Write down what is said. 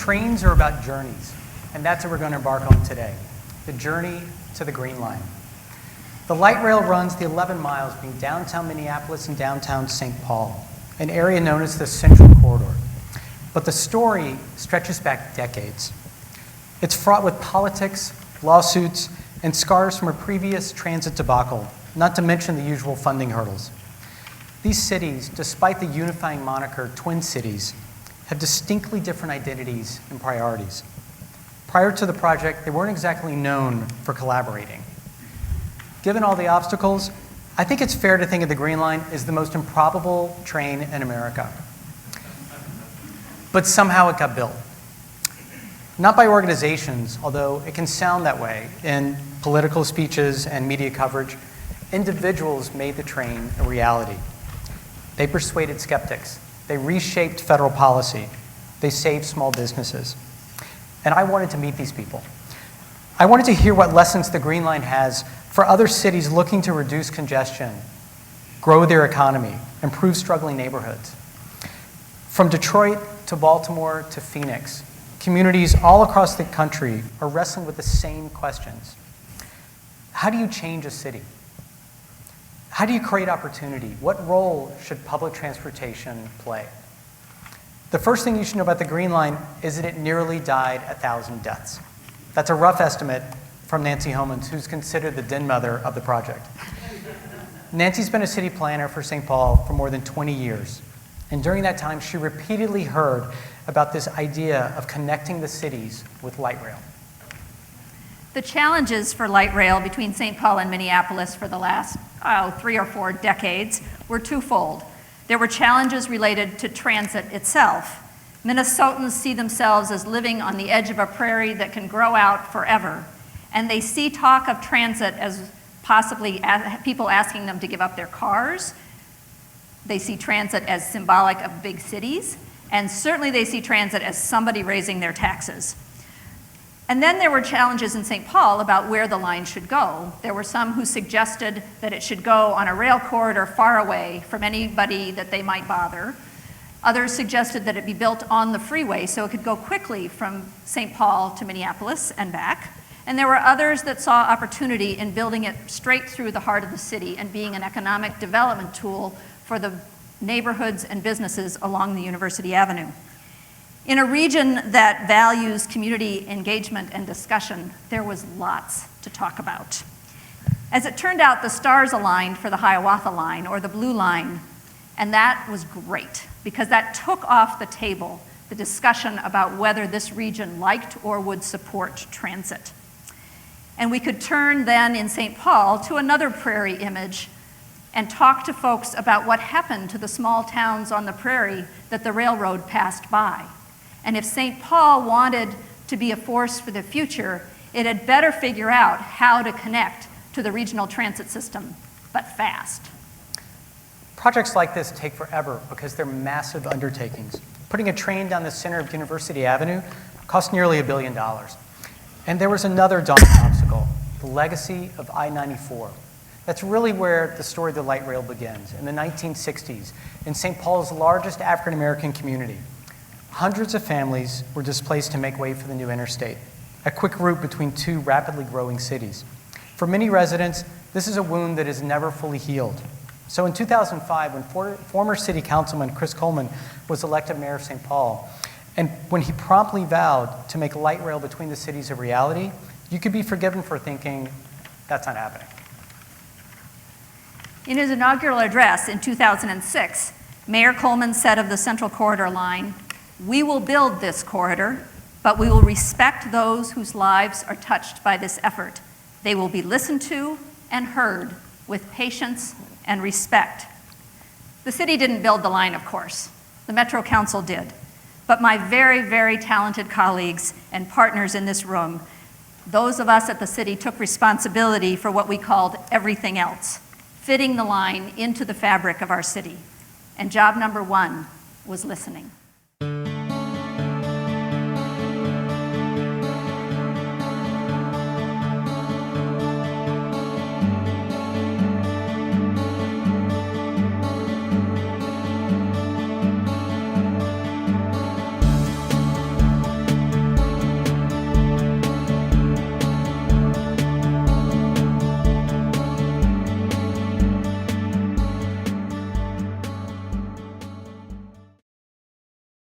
Trains are about journeys, and that's what we're going to embark on today, the journey to the Green Line. The light rail runs the 11 miles between downtown Minneapolis and downtown St. Paul, an area known as the Central Corridor. But the story stretches back decades. It's fraught with politics, lawsuits, and scars from a previous transit debacle, not to mention the usual funding hurdles. These cities, despite the unifying moniker Twin Cities, have distinctly different identities and priorities. Prior to the project, they weren't exactly known for collaborating. Given all the obstacles, I think it's fair to think of the Green Line as the most improbable train in America. But somehow it got built. Not by organizations, although it can sound that way in political speeches and media coverage. Individuals made the train a reality. They persuaded skeptics. They reshaped federal policy. They saved small businesses. And I wanted to meet these people. I wanted to hear what lessons the Green Line has for other cities looking to reduce congestion, grow their economy, improve struggling neighborhoods. From Detroit to Baltimore to Phoenix, communities all across the country are wrestling with the same questions. How do you change a city? How do you create opportunity? What role should public transportation play? The first thing you should know about the Green Line is that it nearly died 1,000 deaths. That's a rough estimate from Nancy Homans, who's considered the den mother of the project. Nancy's been a city planner for St. Paul for more than 20 years. And during that time, she repeatedly heard about this idea of connecting the cities with light rail. The challenges for light rail between St. Paul and Minneapolis for the last 3 or 4 decades were twofold. There were challenges related to transit itself. Minnesotans see themselves as living on the edge of a prairie that can grow out forever, and they see talk of transit as possibly people asking them to give up their cars. They see transit as symbolic of big cities, and certainly they see transit as somebody raising their taxes. And then there were challenges in St. Paul about where the line should go. There were some who suggested that it should go on a rail corridor far away from anybody that they might bother. Others suggested that it be built on the freeway so it could go quickly from St. Paul to Minneapolis and back. And there were others that saw opportunity in building it straight through the heart of the city and being an economic development tool for the neighborhoods and businesses along the University Avenue. In a region that values community engagement and discussion, there was lots to talk about. As it turned out, the stars aligned for the Hiawatha Line, or the Blue Line, and that was great because that took off the table the discussion about whether this region liked or would support transit. And we could turn then in St. Paul to another prairie image and talk to folks about what happened to the small towns on the prairie that the railroad passed by. And if St. Paul wanted to be a force for the future, it had better figure out how to connect to the regional transit system, but fast. Projects like this take forever because they're massive undertakings. Putting a train down the center of University Avenue cost nearly $1 billion. And there was another daunting obstacle, the legacy of I-94. That's really where the story of the light rail begins, in the 1960s, in St. Paul's largest African-American community. Hundreds of families were displaced to make way for the new interstate, a quick route between two rapidly growing cities. For many residents, this is a wound that is never fully healed. So in 2005, when former city councilman Chris Coleman was elected mayor of St. Paul, and when he promptly vowed to make light rail between the cities a reality, you could be forgiven for thinking, that's not happening. In his inaugural address in 2006, Mayor Coleman said of the Central Corridor line, "We will build this corridor, but we will respect those whose lives are touched by this effort. They will be listened to and heard with patience and respect." The city didn't build the line, of course. The Metro Council did. But my very, very talented colleagues and partners in this room, those of us at the city took responsibility for what we called everything else, fitting the line into the fabric of our city. And job number 1 was listening.